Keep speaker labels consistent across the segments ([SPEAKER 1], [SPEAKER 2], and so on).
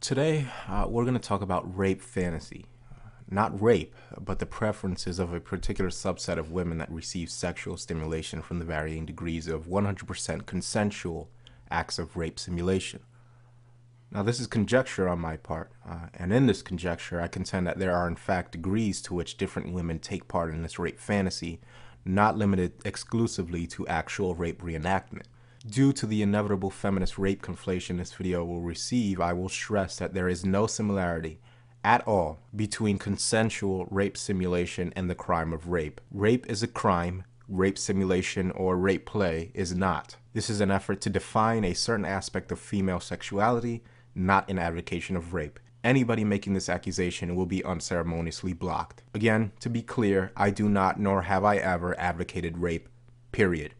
[SPEAKER 1] Today, we're going to talk about rape fantasy. Not rape, but the preferences of a particular subset of women that receive sexual stimulation from the varying degrees of 100% consensual acts of rape simulation. Now, this is conjecture on my part, and in this conjecture, I contend that there are in fact degrees to which different women take part in this rape fantasy, not limited exclusively to actual rape reenactment. Due to the inevitable feminist rape conflation this video will receive, I will stress that there is no similarity at all between consensual rape simulation and the crime of rape. Rape is a crime, rape simulation or rape play is not. This is an effort to define a certain aspect of female sexuality, not an advocation of rape. Anybody making this accusation will be unceremoniously blocked. Again, to be clear, I do not nor have I ever advocated rape, period.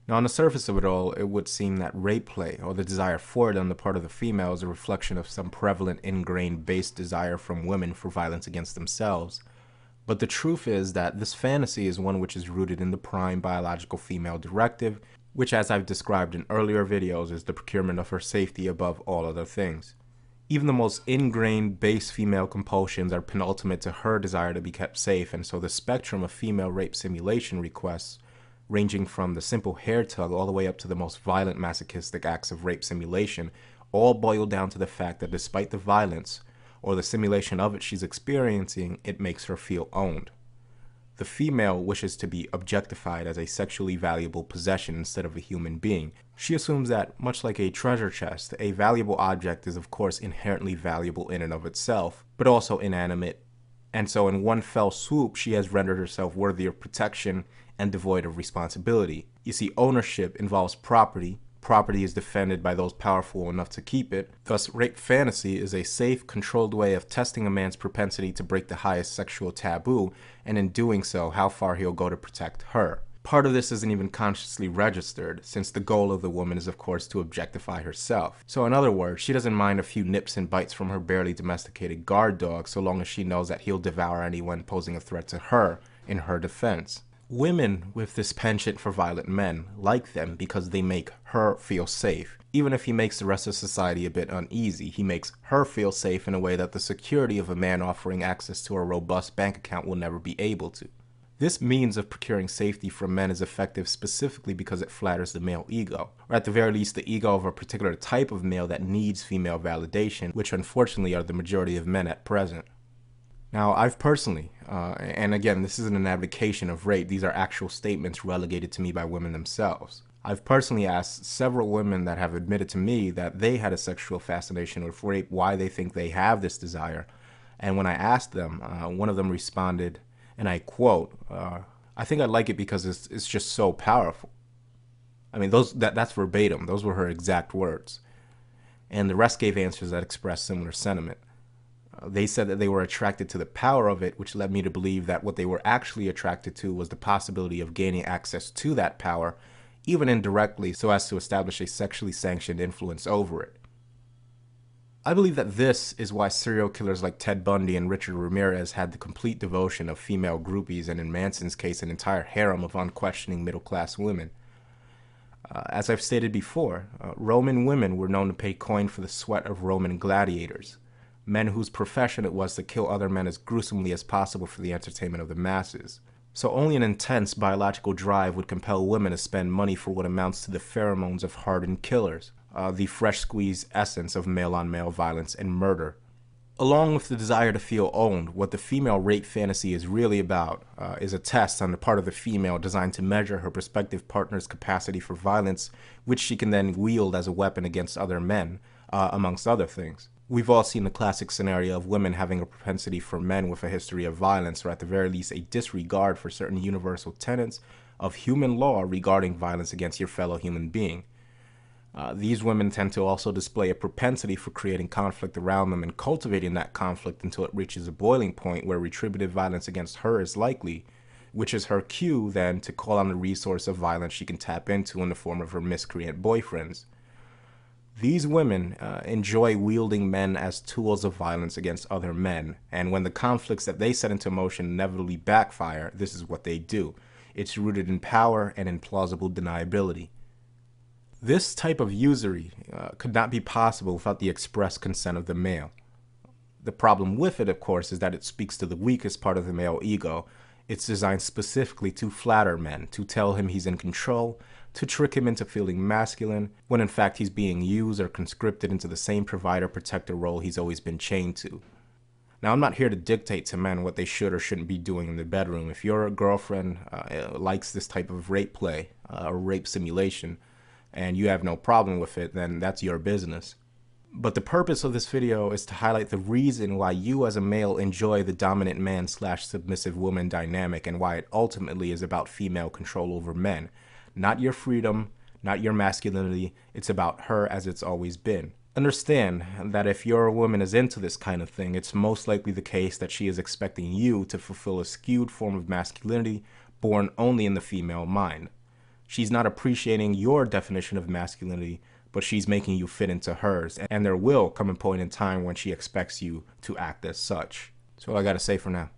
[SPEAKER 1] Now, on the surface of it all, it would seem that rape play, or the desire for it on the part of the female, is a reflection of some prevalent, ingrained, base desire from women for violence against themselves. But the truth is that this fantasy is one which is rooted in the prime biological female directive, which, as I've described in earlier videos, is the procurement of her safety above all other things. Even the most ingrained base female compulsions are penultimate to her desire to be kept safe, and so the spectrum of female rape simulation requests, ranging from the simple hair tug all the way up to the most violent masochistic acts of rape simulation, all boil down to the fact that despite the violence, or the simulation of it she's experiencing, it makes her feel owned. The female wishes to be objectified as a sexually valuable possession instead of a human being. She assumes that, much like a treasure chest, a valuable object is of course inherently valuable in and of itself, but also inanimate, and so in one fell swoop she has rendered herself worthy of protection and devoid of responsibility. You see, ownership involves property. Property is defended by those powerful enough to keep it. Thus, rape fantasy is a safe, controlled way of testing a man's propensity to break the highest sexual taboo, and in doing so, how far he'll go to protect her. Part of this isn't even consciously registered, since the goal of the woman is of course to objectify herself. So in other words, she doesn't mind a few nips and bites from her barely domesticated guard dog so long as she knows that he'll devour anyone posing a threat to her in her defense. Women with this penchant for violent men like them because they make her feel safe. Even if he makes the rest of society a bit uneasy, he makes her feel safe in a way that the security of a man offering access to a robust bank account will never be able to. This means of procuring safety from men is effective specifically because it flatters the male ego, or at the very least the ego of a particular type of male that needs female validation, which unfortunately are the majority of men at present. Now, I've personally, and again, this isn't an abdication of rape, these are actual statements relegated to me by women themselves. I've personally asked several women that have admitted to me that they had a sexual fascination with rape, why they think they have this desire. And when I asked them, one of them responded, and I quote, I think I like it because it's just so powerful. I mean, that's verbatim. Those were her exact words. And the rest gave answers that expressed similar sentiment. They said that they were attracted to the power of it, which led me to believe that what they were actually attracted to was the possibility of gaining access to that power, even indirectly, so as to establish a sexually sanctioned influence over it. I believe that this is why serial killers like Ted Bundy and Richard Ramirez had the complete devotion of female groupies, and in Manson's case, an entire harem of unquestioning middle-class women. As I've stated before, Roman women were known to pay coin for the sweat of Roman gladiators, men whose profession it was to kill other men as gruesomely as possible for the entertainment of the masses. So only an intense biological drive would compel women to spend money for what amounts to the pheromones of hardened killers, the fresh-squeezed essence of male-on-male violence and murder. Along with the desire to feel owned, what the female rape fantasy is really about is a test on the part of the female designed to measure her prospective partner's capacity for violence, which she can then wield as a weapon against other men, amongst other things. We've all seen the classic scenario of women having a propensity for men with a history of violence, or at the very least a disregard for certain universal tenets of human law regarding violence against your fellow human being. These women tend to also display a propensity for creating conflict around them and cultivating that conflict until it reaches a boiling point where retributive violence against her is likely, which is her cue then to call on the resource of violence she can tap into in the form of her miscreant boyfriends. These women enjoy wielding men as tools of violence against other men, and when the conflicts that they set into motion inevitably backfire, this is what they do. It's rooted in power and in plausible deniability. This type of usury could not be possible without the express consent of the male. The problem with it, of course, is that it speaks to the weakest part of the male ego. It's designed specifically to flatter men, to tell him he's in control, to trick him into feeling masculine, when in fact he's being used or conscripted into the same provider-protector role he's always been chained to. Now, I'm not here to dictate to men what they should or shouldn't be doing in the bedroom. If your girlfriend likes this type of rape play or rape simulation, and you have no problem with it, then that's your business. But the purpose of this video is to highlight the reason why you as a male enjoy the dominant man / submissive woman dynamic, and why it ultimately is about female control over men. Not your freedom, not your masculinity, it's about her as it's always been. Understand that if your woman is into this kind of thing, it's most likely the case that she is expecting you to fulfill a skewed form of masculinity born only in the female mind. She's not appreciating your definition of masculinity, but she's making you fit into hers, and there will come a point in time when she expects you to act as such. That's all I gotta say for now.